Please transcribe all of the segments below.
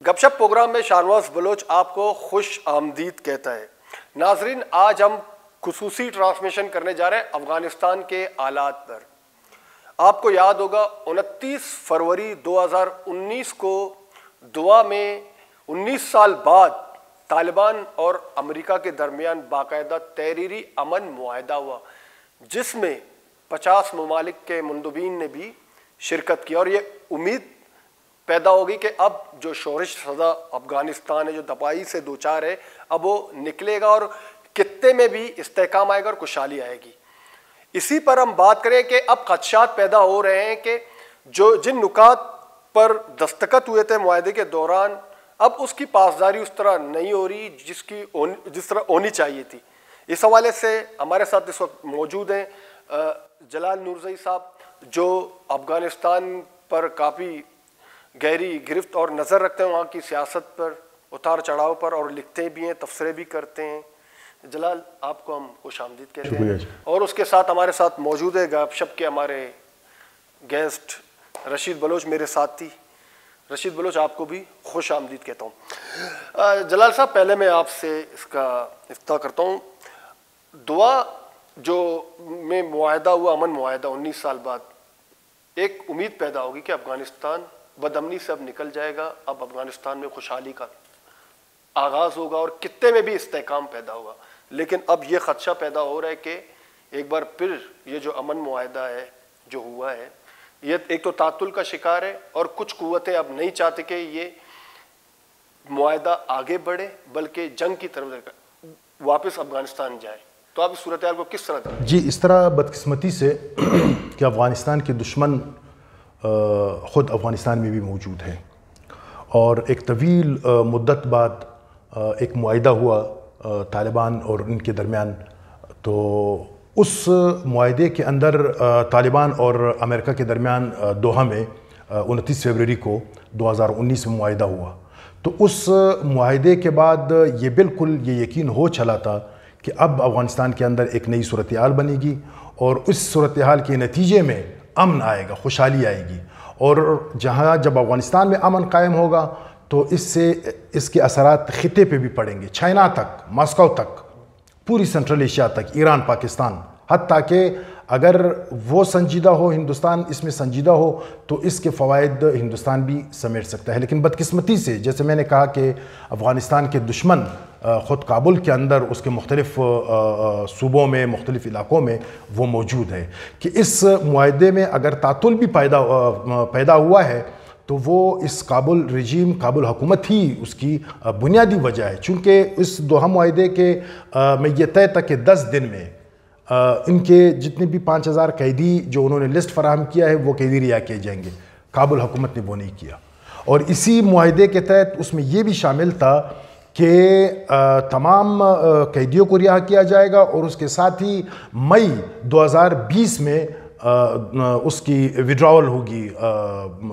گپ شپ پروگرام میں شاہنواز بلوچ آپ کو خوش آمدید کہتا ہے۔ ناظرین، آج ہم خصوصی ٹرانسمیشن کرنے جا رہے ہیں افغانستان کے حالات پر۔ آپ کو یاد ہوگا 29 فروری 2019 کو دوا میں 19 سال بعد طالبان اور امریکہ کے درمیان باقاعدہ تحریری امن معاہدہ ہوا، جس میں 50 ممالک کے مندوبین نے بھی شرکت کی، اور یہ امید پیدا ہوگی کہ اب جو شورش زدہ افغانستان ہے، جو تباہی سے دوچار ہے، اب وہ نکلے گا اور خطے میں بھی استحکام آئے گا اور خوشحالی آئے گی۔ اسی پر ہم بات کریں کہ اب خدشات پیدا ہو رہے ہیں کہ جن نکات پر دستخط ہوئے تھے معاہدے کے دوران، اب اس کی پاسداری اس طرح نہیں ہو رہی جس طرح ہونی چاہیے تھی۔ اس حوالے سے ہمارے ساتھ اس وقت موجود ہیں جلال نورزئی صاحب، جو افغانستان پر کافی گہری گرفت اور نظر رکھتے ہیں، وہاں کی سیاست پر، اتار چڑھاؤ پر، اور لکھتے بھی ہیں، تبصرے بھی کرتے ہیں۔ جلال، آپ کو ہم خوش آمدید کہتے ہیں۔ اور اس کے ساتھ ہمارے ساتھ موجود ہے گپ شپ کے ہمارے گیسٹ رشید بلوچ، میرے ساتھی رشید بلوچ، آپ کو بھی خوش آمدید کہتا ہوں۔ جلال صاحب، پہلے میں آپ سے اس کا افتتاح کرتا ہوں۔ دعا جو میں معاہدہ ہوا، امن معاہدہ 19 سال بعد، ایک امید پیدا ہوگی کہ افغانستان بدامنی سے اب نکل جائے گا، اب افغانستان میں خوشحالی کا آغاز ہوگا اور خطے میں بھی استحکام پیدا ہوگا۔ لیکن اب یہ خدشہ پیدا ہو رہا ہے کہ ایک بار پھر یہ جو امن معاہدہ ہے جو ہوا ہے، یہ ایک تو تعطل کا شکار ہے، اور کچھ قوتیں اب نہیں چاہتے کہ یہ معاہدہ آگے بڑھے، بلکہ جنگ کی طرف واپس افغانستان جائے۔ تو آپ اس صورتحال کو کس طرح دیکھیں؟ جی، اس طرح بدقسمتی سے کہ افغانستان کے دشمن خود افغانستان میں بھی موجود ہیں، اور ایک طویل مدت بعد ایک معاہدہ ہوا طالبان اور ان کے درمیان۔ تو اس معاہدے کے اندر طالبان اور امریکہ کے درمیان دوحہ میں 29 فروری کو 2019 میں معاہدہ ہوا۔ تو اس معاہدے کے بعد یہ بالکل یہ یقین ہو چلا تھا کہ اب افغانستان کے اندر ایک نئی صورتحال بنے گی، اور اس صورتحال کے نتیجے میں امن آئے گا، خوشحالی آئے گی، اور جب افغانستان میں امن قائم ہوگا تو اس کے اثرات خطے پہ بھی پڑیں گے، چائنا تک، ماسکو تک، پوری سنٹرل ایشیا تک، ایران، پاکستان، حتیٰ کہ اگر وہ سنجیدہ ہو، ہندوستان اس میں سنجیدہ ہو، تو اس کے فوائد ہندوستان بھی سمیٹ سکتا ہے۔ لیکن بدقسمتی سے، جیسے میں نے کہا کہ افغانستان کے دشمن خود کابل کے اندر، اس کے مختلف صوبوں میں، مختلف علاقوں میں وہ موجود ہے، کہ اس معاہدے میں اگر تعطل بھی پیدا ہوا ہے تو وہ اس کابل رجیم، کابل حکومت ہی اس کی بنیادی وجہ ہے، چونکہ اس دوحہ معاہدے کے میں یہ طے تھا کہ 10 دن میں ان کے جتنے بھی 5000 قیدی جو انہوں نے لسٹ فراہم کیا ہے، وہ قیدی رہا کیے جائیں گے۔ کابل حکومت نے وہ نہیں کیا، اور اسی معاہدے کے تحت اس میں یہ بھی شامل تھا کہ تمام قیدیوں کو رہا کیا جائے گا، اور اس کے ساتھ ہی مئی 2020 میں اس کی وڈراول ہوگی،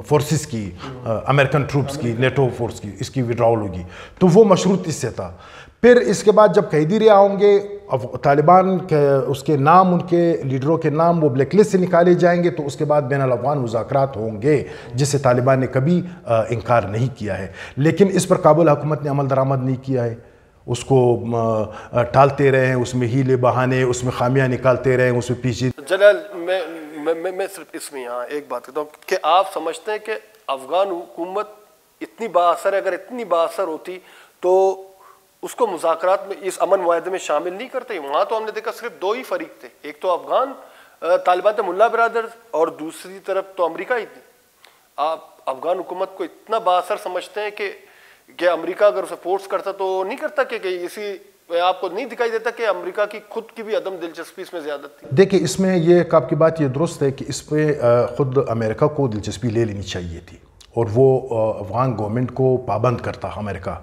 فورسز کی، امریکن ٹروپس کی، نیٹو فورس کی، اس کی وڈراول ہوگی۔ تو وہ مشروط اس سے تھا۔ پھر اس کے بعد جب قیدی رہا ہوں گے، طالبان کے اس کے نام، ان کے لیڈروں کے نام وہ بلیک لسٹ سے نکالے جائیں گے، تو اس کے بعد بین الاقوامی مذاکرات ہوں گے، جس سے طالبان نے کبھی انکار نہیں کیا ہے۔ لیکن اس پر کابل حکومت نے عمل درآمد نہیں کیا ہے، اس کو ٹالتے رہے ہیں، اس میں ہیلے بہانے، اس میں خامیاں نکالتے رہے ہیں، اس میں پیچھے۔ جلال، میں صرف اس میں یہاں ایک بات کہتا ہوں کہ آپ سمجھتے ہیں کہ افغان حکومت اتنی بااثر ہے، اگر اتنی بااثر ہوتی تو اس کو مذاکرات میں، اس امن معاہدے میں شامل نہیں کرتے؟ وہاں تو ہم نے دیکھا صرف 2 ہی فریق تھے، ایک تو افغان طالبان تھے، ملا برادر، اور دوسری طرف تو امریکہ ہی تھی۔ آپ افغان حکومت کو اتنا بااثر سمجھتے ہیں کہ امریکہ اگر اسے فورس کرتا تو نہیں کرتا؟ کہ اسی آپ کو نہیں دکھائی دیتا کہ امریکہ کی خود کی بھی عدم دلچسپی اس میں زیادہ تھی؟ دیکھیں، اس میں یہ آپ کی بات یہ درست ہے کہ اس پہ خود امریکہ کو دلچسپی لے لینی چاہیے تھی، اور وہ افغان گورنمنٹ کو پابند کرتا امریکہ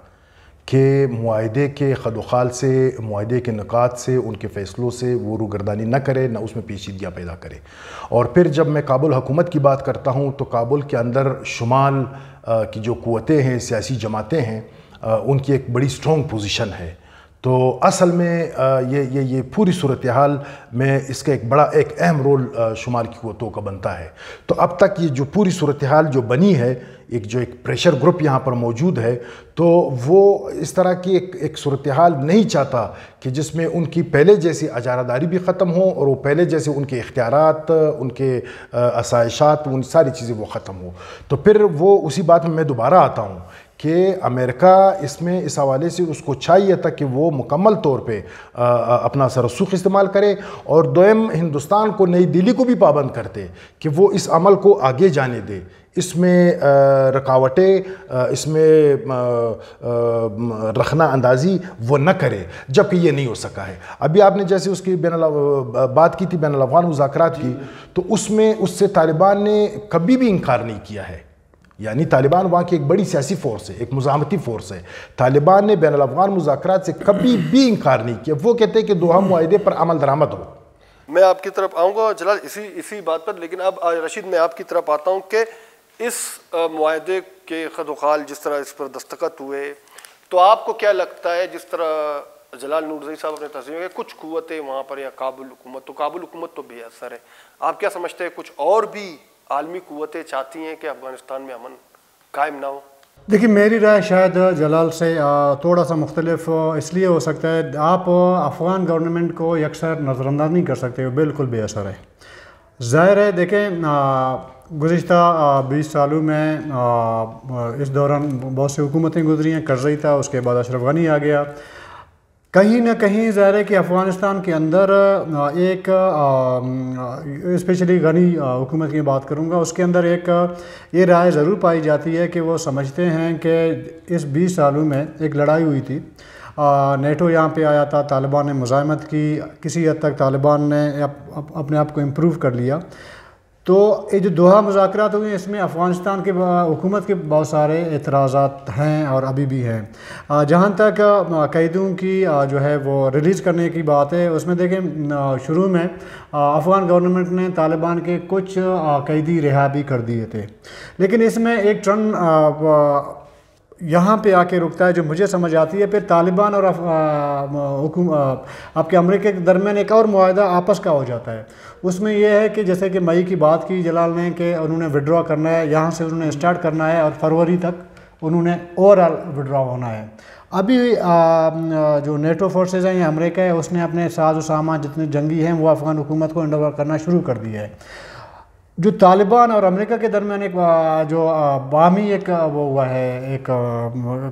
کہ معاہدے کے خد و خال سے، معاہدے کے نکات سے، ان کے فیصلوں سے وہ روگردانی نہ کرے، نہ اس میں پیچیدگیاں پیدا کرے۔ اور پھر جب میں کابل حکومت کی بات کرتا ہوں تو کابل کے اندر شمال کی جو قوتیں ہیں، سیاسی جماعتیں ہیں، ان کی ایک بڑی سٹرونگ پوزیشن ہے۔ تو اصل میں یہ پوری صورتحال میں اس کا ایک اہم رول شمال کی قوتوں کا بنتا ہے. تو اب تک یہ جو پوری صورتحال جو بنی ہے، ایک پریشر گروپ یہاں پر موجود ہے، تو وہ اس طرح کی ایک صورتحال نہیں چاہتا کہ جس میں ان کی پہلے جیسی اجارہ داری بھی ختم ہو اور وہ پہلے جیسے ان کے اختیارات، ان کے آسائشات، ان ساری چیزیں وہ ختم ہو. تو پھر وہ اسی بات میں دوبارہ آتا ہوں کہ امریکہ اس حوالے سے اس کو چاہیے تھا کہ وہ مکمل طور پہ اپنا اثر رسوخ استعمال کرے، اور دوم ہندوستان کو، نئی دہلی کو بھی پابند کرتے کہ وہ اس عمل کو آگے جانے دے، اس میں رکاوٹیں، اس میں رخنہ اندازی وہ نہ کرے، جبکہ یہ نہیں ہو سکا ہے. ابھی آپ نے جیسے اس کی بات کی تھی بین الاقوامی مذاکرات کی، تو اس سے طالبان نے کبھی بھی انکار نہیں کیا ہے. یعنی طالبان وہاں کی ایک بڑی سیاسی فورس ہے، ایک مزاحمتی فورس ہے. طالبان نے بین الاقوامی مذاکرات سے کبھی بھی انکار نہیں کیا. وہ کہتے ہیں کہ دوحہ معاہدے پر عمل درآمد ہو. میں آپ کی طرف آؤں گا جلال اسی بات پر، لیکن اب رشید میں آپ کی طرف آتا ہوں کہ اس معاہدے کے خد و خال جس طرح اس پر دستخط ہوئے، تو آپ کو کیا لگتا ہے، جس طرح جلال نورزئی صاحب اپنے تصویر میں کچھ قوتیں وہاں پر، یا کابل حکومت تو بے اثر ہے، آپ کیا سمجھتے ہیں کچھ اور بھی عالمی قوتیں چاہتی ہیں کہ افغانستان میں امن قائم نہ ہو؟ دیکھیے میری رائے شاید جلال سے تھوڑا سا مختلف اس لیے ہو سکتا ہے. آپ افغان گورنمنٹ کو یکسر نظر انداز نہیں کر سکتے، وہ بالکل بے اثر ہے. ظاہر ہے دیکھیں گزشتہ 20 سالوں میں اس دوران بہت سی حکومتیں گزری ہیں. کرزئی تھا، اس کے بعد اشرف غنی آ گیا. کہیں نہ کہیں ظاہر ہے کہ افغانستان کے اندر ایک اسپیشلی غنی حکومت کی بات کروں گا، اس کے اندر ایک یہ رائے ضرور پائی جاتی ہے کہ وہ سمجھتے ہیں کہ اس 20 سالوں میں ایک لڑائی ہوئی تھی، نیٹو یہاں پہ آیا تھا، طالبان نے مزاحمت کی، کسی حد تک طالبان نے اپنے آپ کو امپروو کر لیا. تو یہ جو دوحہ مذاکرات ہوئے اس میں افغانستان کے حکومت کے بہت سارے اعتراضات ہیں اور ابھی بھی ہیں. جہاں تک قیدیوں کی جو ہے وہ ریلیز کرنے کی بات ہے، اس میں دیکھیں شروع میں افغان گورنمنٹ نے طالبان کے کچھ قیدی رہا بھی کر دیے تھے، لیکن اس میں ایک ٹرن یہاں پہ آ کے رکتا ہے جو مجھے سمجھ آتی ہے. پھر طالبان اور آپ کے امریکہ کے درمیان ایک اور معاہدہ آپس کا ہو جاتا ہے. اس میں یہ ہے کہ جیسے کہ مئی کی بات کی جلال نے کہ انہوں نے وڈرا کرنا ہے، یہاں سے انہوں نے اسٹارٹ کرنا ہے اور فروری تک انہوں نے اوور آل وڈرا ہونا ہے. ابھی جو نیٹو فورسز ہیں یا امریکہ ہے، اس نے اپنے ساز و سامان جتنے جنگی ہیں وہ افغان حکومت کو ہینڈ اوور کرنا شروع کر دیا ہے. جو طالبان اور امریکہ کے درمیان ایک جو باہمی ایک وہ ہوا ہے، ایک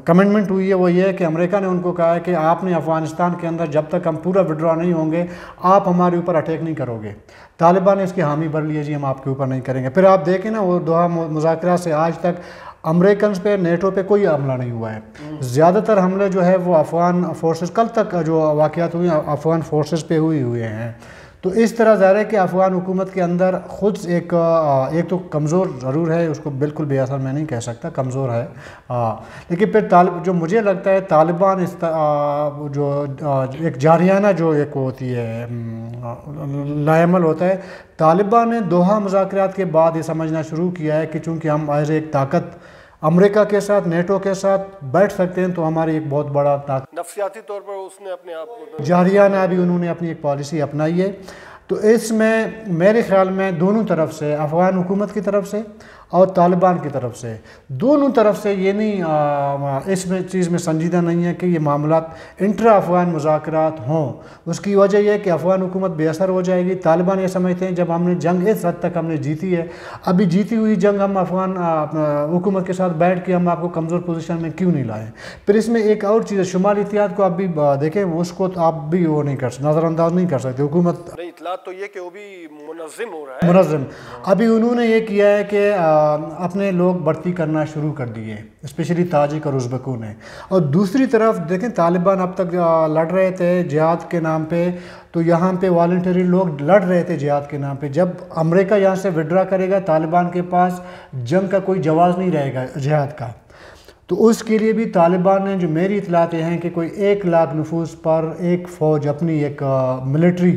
کمٹمنٹ ہوئی ہے، وہ یہ ہے کہ امریکہ نے ان کو کہا ہے کہ آپ نے افغانستان کے اندر جب تک ہم پورا وڈرا نہیں ہوں گے آپ ہمارے اوپر اٹیک نہیں کرو گے. طالبان نے اس کی حامی بھر لی ہے، جی ہم آپ کے اوپر نہیں کریں گے. پھر آپ دیکھیں نا وہ دوحہ مذاکرات سے آج تک امریکنز پہ، نیٹو پہ کوئی حملہ نہیں ہوا ہے. زیادہ تر حملے جو ہے وہ افغان فورسز، کل تک جو واقعات ہوئی ہیں افغان فورسز پہ ہوئے ہیں. تو اس طرح ظاہر ہے کہ افغان حکومت کے اندر خود ایک تو کمزور ضرور ہے، اس کو بالکل بے اثر میں نہیں کہہ سکتا، کمزور ہے. لیکن پھر جو مجھے لگتا ہے طالبان جو ایک جارحانہ جو ایک ہوتی ہے لائعمل ہوتا ہے، طالبان نے دوحہ مذاکرات کے بعد یہ سمجھنا شروع کیا ہے کہ چونکہ ہم ایز ایک طاقت امریکہ کے ساتھ، نیٹو کے ساتھ بیٹھ سکتے ہیں تو ہماری ایک بہت بڑا طاقت، نفسیاتی طور پر اس نے اپنے آپ کو جارحانہ بھی انہوں نے اپنی ایک پالیسی اپنائی ہے. تو اس میں میرے خیال میں دونوں طرف سے، افغان حکومت کی طرف سے اور طالبان کی طرف سے، دونوں طرف سے یہ نہیں اس میں چیز میں سنجیدہ نہیں ہے کہ یہ معاملات انٹرا افغان مذاکرات ہوں. اس کی وجہ یہ ہے کہ افغان حکومت بے اثر ہو جائے گی. طالبان یہ سمجھتے ہیں جب ہم نے جنگ اس حد تک ہم نے جیتی ہے، ابھی جیتی ہوئی جنگ ہم افغان حکومت کے ساتھ بیٹھ کے ہم آپ کو کمزور پوزیشن میں کیوں نہیں لائیں. پھر اس میں ایک اور چیز ہے، شمالی اتحاد کو آپ بھی دیکھیں، اس کو آپ بھی وہ نہیں کر سکتے، نظر انداز نہیں کر سکتے. حکومت اطلاعات تو یہ کہ وہ بھی منظم ہو رہا ہے، منظم. ابھی انہوں نے یہ کیا ہے کہ اپنے لوگ بھرتی کرنا شروع کر دیے، اسپیشلی تاجک اور ازبکوں نے. اور دوسری طرف دیکھیں طالبان اب تک لڑ رہے تھے جہاد کے نام پہ، تو یہاں پہ والنٹری لوگ لڑ رہے تھے جہاد کے نام پہ. جب امریکہ یہاں سے وڈرا کرے گا، طالبان کے پاس جنگ کا کوئی جواز نہیں رہے گا جہاد کا. تو اس کے لیے بھی طالبان نے، جو میری اطلاعات ہیں کہ کوئی 1 لاکھ نفوس پر ایک فوج اپنی ایک ملٹری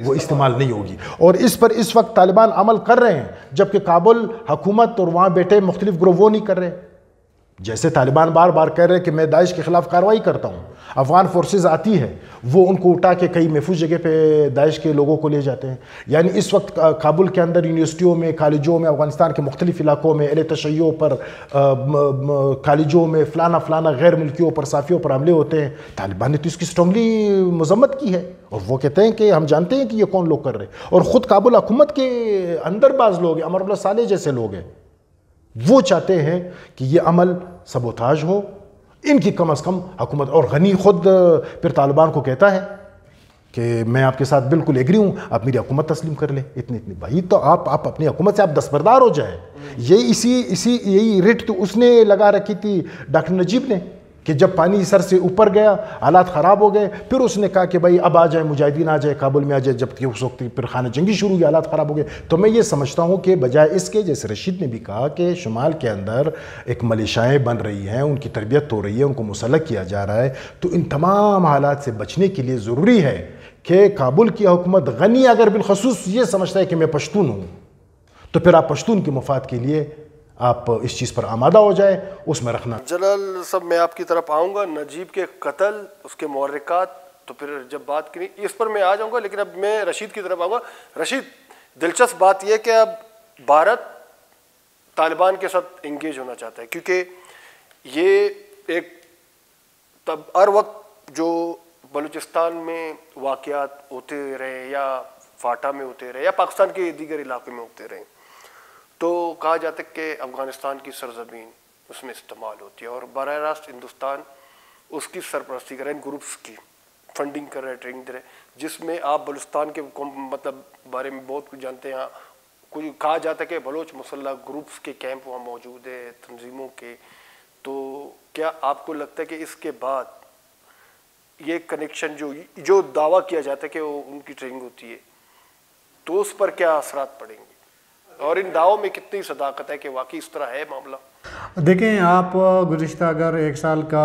وہ استعمال نہیں ہوگی. اور اس پر اس وقت طالبان عمل کر رہے ہیں، جبکہ کابل حکومت اور وہاں بیٹھے مختلف گروہ وہ نہیں کر رہے. جیسے طالبان بار بار کہہ رہے ہیں کہ میں داعش کے خلاف کارروائی کرتا ہوں، افغان فورسز آتی ہے، وہ ان کو اٹھا کے کئی محفوظ جگہ پہ داعش کے لوگوں کو لے جاتے ہیں. یعنی اس وقت کابل کے اندر یونیورسٹیوں میں، کالجوں میں، افغانستان کے مختلف علاقوں میں اہل تشیع پر، کالجوں میں فلانا غیر ملکیوں پر، صحافیوں پر حملے ہوتے ہیں. طالبان نے تو اس کی اسٹرانگلی مذمت کی ہے، اور وہ کہتے ہیں کہ ہم جانتے ہیں کہ یہ کون لوگ کر رہے ہیں. اور خود کابل حکومت کے اندر بعض لوگ ہیں، امر اللہ صالح جیسے لوگ ہیں، وہ چاہتے ہیں کہ یہ عمل سبوتاج ہو، ان کی کم از کم حکومت. اور غنی خود پھر طالبان کو کہتا ہے کہ میں آپ کے ساتھ بالکل ایگری ہوں، آپ میری حکومت تسلیم کر لیں. اتنی بھائی تو آپ اپنی حکومت سے آپ دستبردار ہو جائیں. یہی رٹ تو اس نے لگا رکھی تھی ڈاکٹر نجیب نے، کہ جب پانی سر سے اوپر گیا، حالات خراب ہو گئے، پھر اس نے کہا کہ بھائی اب آ جائیں مجاہدین، آ جائے کابل میں آ جائے. جبکہ اس وقت پھر خانہ جنگی شروع ہوئی، حالات خراب ہو گئے. تو میں یہ سمجھتا ہوں کہ بجائے اس کے، جیسے رشید نے بھی کہا کہ شمال کے اندر ایک ملیشیاں بن رہی ہیں، ان کی تربیت ہو رہی ہے، ان کو مسلح کیا جا رہا ہے، تو ان تمام حالات سے بچنے کے لیے ضروری ہے کہ کابل کی حکومت، غنی اگر بالخصوص یہ سمجھتا ہے کہ میں پشتون ہوں، تو پھر آپ پشتون کے مفاد کے لیے آپ اس چیز پر آمادہ ہو جائے، اس میں رکھنا. جلال صاحب میں آپ کی طرف آؤں گا. نجیب کے قتل، اس کے محرکات، تو پھر جب بات کریں اس پر میں آ جاؤں گا، لیکن اب میں رشید کی طرف آؤں گا. رشید، دلچسپ بات یہ کہ اب بھارت طالبان کے ساتھ انگیج ہونا چاہتا ہے، کیونکہ یہ ایک ہر وقت جو بلوچستان میں واقعات ہوتے رہے، یا فاٹا میں ہوتے رہے، یا پاکستان کے دیگر علاقوں میں ہوتے رہے، تو کہا جاتا ہے کہ افغانستان کی سرزمین اس میں استعمال ہوتی ہے، اور براہ راست ہندوستان اس کی سرپرستی کر رہے ہیں، گروپس کی فنڈنگ کر رہے ہیں، ٹریننگ دے رہے ہیں، جس میں آپ بلوچستان کے مطلب بارے میں بہت کچھ جانتے ہیں. کچھ کہا جاتا ہے کہ بلوچ مسلح گروپس کے کیمپ وہاں موجود ہے، تنظیموں کے. تو کیا آپ کو لگتا ہے کہ اس کے بعد یہ کنیکشن جو دعویٰ کیا جاتا ہے کہ وہ ان کی ٹریننگ ہوتی ہے، تو اس پر کیا اثرات پڑیں گے، اور ان دعووں میں کتنی صداقت ہے کہ واقعی اس طرح ہے معاملہ؟ دیکھیں، آپ گزشتہ اگر 1 سال کا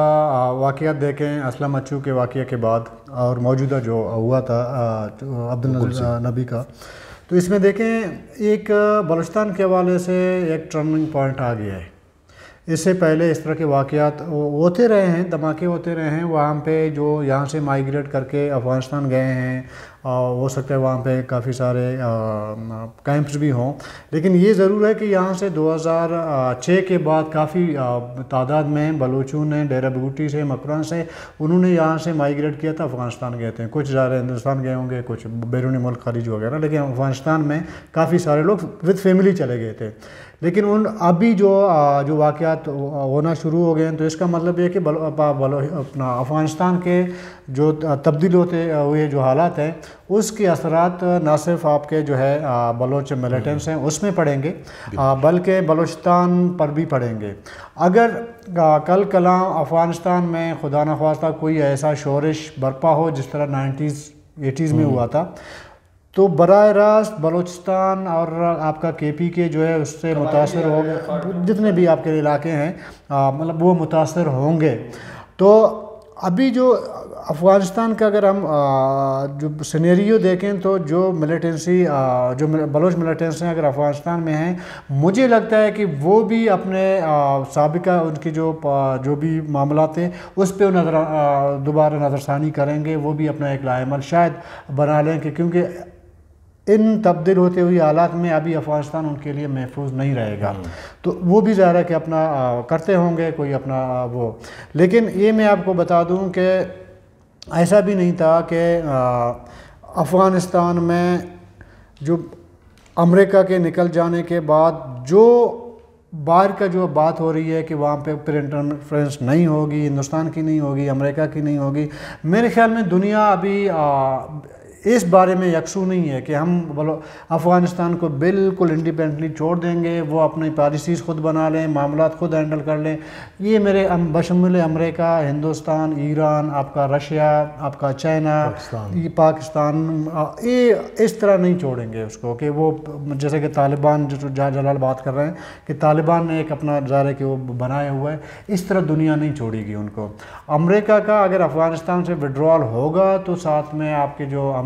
واقعات دیکھیں، اسلم اچو کے واقعے کے بعد اور موجودہ جو ہوا تھا عبدالناصر نبی کا، تو اس میں دیکھیں ایک بلوچستان کے حوالے سے ایک ٹرننگ پوائنٹ آ گیا ہے. اس سے پہلے اس طرح کے واقعات ہوتے رہے ہیں، دھماکے ہوتے رہے ہیں وہاں پہ، جو یہاں سے مائیگریٹ کر کے افغانستان گئے ہیں. ہو سکتا ہے وہاں پہ کافی سارے کیمپس بھی ہوں، لیکن یہ ضرور ہے کہ یہاں سے 2006 کے بعد کافی تعداد میں بلوچوں نے ڈیرہ بگٹی سے، مکران سے، انہوں نے یہاں سے مائیگریٹ کیا تھا، افغانستان گئے تھے. کچھ ظاہر ہندوستان گئے ہوں گے، کچھ بیرون ملک خارج وغیرہ، لیکن افغانستان میں کافی سارے لوگ وتھ فیملی چلے گئے تھے. لیکن ابھی جو واقعات ہونا شروع ہو گئے ہیں، تو اس کا مطلب یہ کہ اپنا افغانستان کے جو تبدیل ہوتے ہوئے جو حالات ہیں، اس کے اثرات نہ صرف آپ کے جو ہے بلوچ ملیٹنٹس ہیں اس میں پڑیں گے، بلکہ بلوچستان پر بھی پڑیں گے. اگر کل کلاں افغانستان میں خدا نخواستہ کوئی ایسا شورش برپا ہو جس طرح 90s 80s میں ہوا تھا، تو براہ راست بلوچستان اور آپ کا کے پی کے جو ہے اس سے متاثر ہو گئے، جتنے بھی آپ کے علاقے ہیں مطلب وہ متاثر ہوں گے. تو ابھی جو افغانستان کا اگر ہم جو سینیریو دیکھیں، تو جو ملیٹنسی جو بلوچ ملیٹنٹس ہیں اگر افغانستان میں ہیں، مجھے لگتا ہے کہ وہ بھی اپنے سابقہ ان کی جو بھی معاملات ہیں اس پہ دوبارہ نظر ثانی کریں گے. وہ بھی اپنا ایک لائحہ عمل شاید بنا لیں کہ کیونکہ ان تبدیل ہوتے ہوئی حالات میں ابھی افغانستان ان کے لیے محفوظ نہیں رہے گا. تو وہ بھی ظاہر ہے کہ اپنا کرتے ہوں گے کوئی اپنا وہ. لیکن یہ میں آپ کو بتا دوں کہ ایسا بھی نہیں تھا کہ افغانستان میں جو امریکہ کے نکل جانے کے بعد جو باہر کا جو بات ہو رہی ہے کہ وہاں پہ پھر انٹرفرنس نہیں ہوگی، ہندوستان کی نہیں ہوگی، امریکہ کی نہیں ہوگی، میرے خیال میں دنیا ابھی اس بارے میں یکسو نہیں ہے کہ ہم افغانستان کو بالکل انڈیپینڈنٹلی چھوڑ دیں گے، وہ اپنی پالیسیز خود بنا لیں، معاملات خود ہینڈل کر لیں. یہ میرے بشمول امریکہ، ہندوستان، ایران، آپ کا رشیا، آپ کا چائنا، پاکستان، یہ اس طرح نہیں چھوڑیں گے اس کو کہ وہ جیسے کہ طالبان جو جلال بات کر رہے ہیں کہ طالبان نے ایک اپنا ظاہر ہے کہ وہ بنایا ہوا ہے، اس طرح دنیا نہیں چھوڑے گی ان کو. امریکہ کا اگر افغانستان سے وڈرال ہوگا تو ساتھ میں آپ کے جو